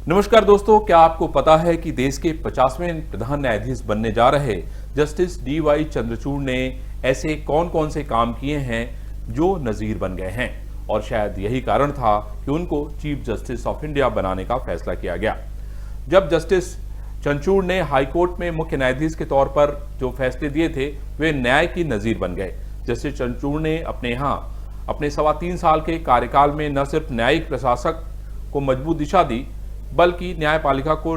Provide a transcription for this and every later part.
नमस्कार दोस्तों, क्या आपको पता है कि देश के 50वें प्रधान न्यायाधीश बनने जा रहे जस्टिस DY चंद्रचूड़ ने ऐसे कौन कौन से काम किए हैं जो नजीर बन गए हैं, और शायद यही कारण था कि उनको चीफ जस्टिस ऑफ इंडिया बनाने का फैसला किया गया। जब जस्टिस चंद्रचूड़ ने हाईकोर्ट में मुख्य न्यायाधीश के तौर पर जो फैसले दिए थे वे न्याय की नजीर बन गए। जस्टिस चंद्रचूड़ ने अपने 3.25 साल के कार्यकाल में न सिर्फ न्यायिक प्रशासक को मजबूत दिशा दी, बल्कि न्यायपालिका को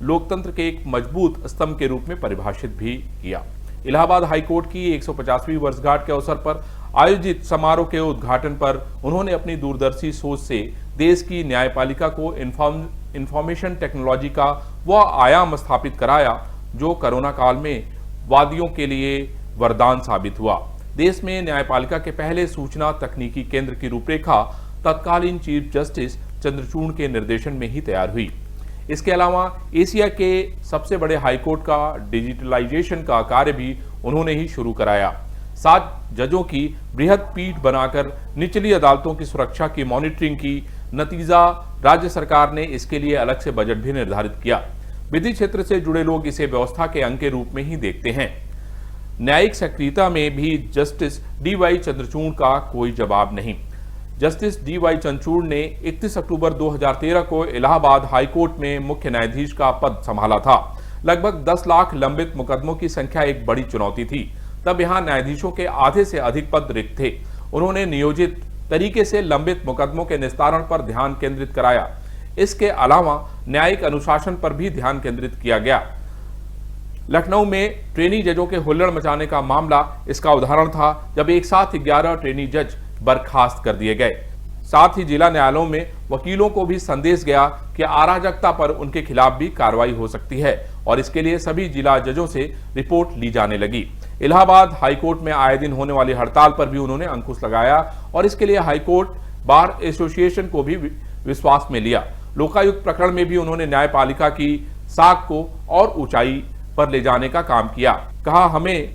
लोकतंत्र के एक मजबूत स्तंभ के रूप में परिभाषित भी किया। इलाहाबाद हाईकोर्ट की 150वीं वर्षगांठ के अवसर पर आयोजित समारोह के उद्घाटन पर उन्होंने अपनी दूरदर्शी सोच से देश की न्यायपालिका को इंफॉर्मेशन टेक्नोलॉजी का वह आयाम स्थापित कराया जो कोरोना काल में वादियों के लिए वरदान साबित हुआ। देश में न्यायपालिका के पहले सूचना तकनीकी केंद्र की रूपरेखा तत्कालीन चीफ जस्टिस चंद्रचूड़ के निर्देशन में ही तैयार हुई। इसके अलावा एशिया के सबसे बड़े हाईकोर्ट का डिजिटलाइजेशन का कार्य भी उन्होंने ही शुरू कराया। 7 जजों की बृहद पीठ बनाकर निचली अदालतों की सुरक्षा की मॉनिटरिंग की। नतीजा, राज्य सरकार ने इसके लिए अलग से बजट भी निर्धारित किया। विधि क्षेत्र से जुड़े लोग इसे व्यवस्था के अंग के रूप में ही देखते हैं। न्यायिक सक्रियता में भी जस्टिस DY चंद्रचूड़ का कोई जवाब नहीं। जस्टिस DY चंद्रचूड़ ने 31 अक्टूबर 2013 को इलाहाबाद हाईकोर्ट में मुख्य न्यायाधीश का पद संभाला था। लगभग 10 लाख लंबित मुकदमों की संख्या एक बड़ी चुनौती थी। तब यहां न्यायाधीशों के आधे से अधिक पद रिक्त थे। उन्होंने नियोजित तरीके से लंबित मुकदमों के निस्तारण पर ध्यान केंद्रित कराया। इसके अलावा न्यायिक अनुशासन पर भी ध्यान केंद्रित किया गया। लखनऊ में ट्रेनी जजों के हुल्लड़ मचाने का मामला इसका उदाहरण था, जब एक साथ 11 ट्रेनी जज बर्खास्त कर दिए गए। साथ ही जिला न्यायालयों में वकीलों को भी संदेश गया कि अराजकता पर उनके खिलाफ भी कार्रवाई हो सकती है, और इसके लिए सभी जिला जजों से रिपोर्ट ली जाने लगी। इलाहाबाद हाईकोर्ट में आए दिन होने वाली हड़ताल पर भी उन्होंने अंकुश लगाया, और इसके लिए हाईकोर्ट बार एसोसिएशन को भी विश्वास में लिया। लोकायुक्त प्रकरण में भी उन्होंने न्यायपालिका की साख को और ऊंचाई पर ले जाने का काम किया। कहा, हमें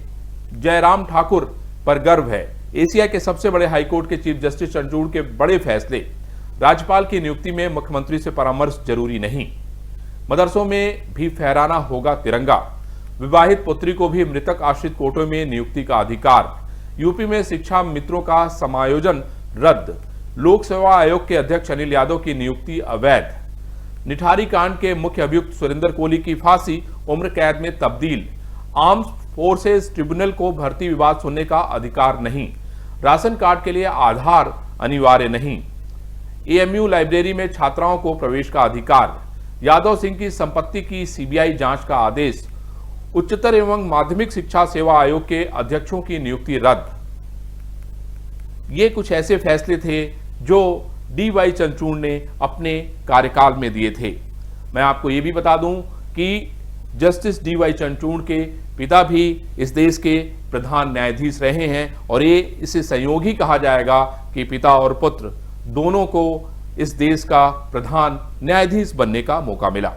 जयराम ठाकुर पर गर्व है। एशिया के सबसे बड़े हाईकोर्ट के चीफ जस्टिस चंद्रचूड़ के बड़े फैसले। राज्यपाल की नियुक्ति में मुख्यमंत्री से परामर्श जरूरी नहीं। मदरसों में भी फहराना होगा तिरंगा। विवाहित पुत्री को भी मृतक आश्रित कोटों में नियुक्ति का अधिकार। यूपी में शिक्षा मित्रों का समायोजन रद्द। लोक सेवा आयोग के अध्यक्ष अनिल यादव की नियुक्ति अवैध। निठारी कांड के मुख्य अभियुक्त सुरेंद्र कोहली की फांसी उम्र कैद में तब्दील। आर्म्स फोर्सेस ट्रिब्यूनल को भर्ती विवाद सुनने का अधिकार नहीं। राशन कार्ड के लिए आधार अनिवार्य नहीं। AMU लाइब्रेरी में छात्राओं को प्रवेश का अधिकार। यादव सिंह की संपत्ति की CBI जांच का आदेश। उच्चतर एवं माध्यमिक शिक्षा सेवा आयोग के अध्यक्षों की नियुक्ति रद्द। ये कुछ ऐसे फैसले थे जो DY चंद्रचूड़ ने अपने कार्यकाल में दिए थे। मैं आपको ये भी बता दूं कि जस्टिस DY चंद्रचूड़ के पिता भी इस देश के प्रधान न्यायाधीश रहे हैं, और ये इसे संयोग ही कहा जाएगा कि पिता और पुत्र दोनों को इस देश का प्रधान न्यायाधीश बनने का मौका मिला।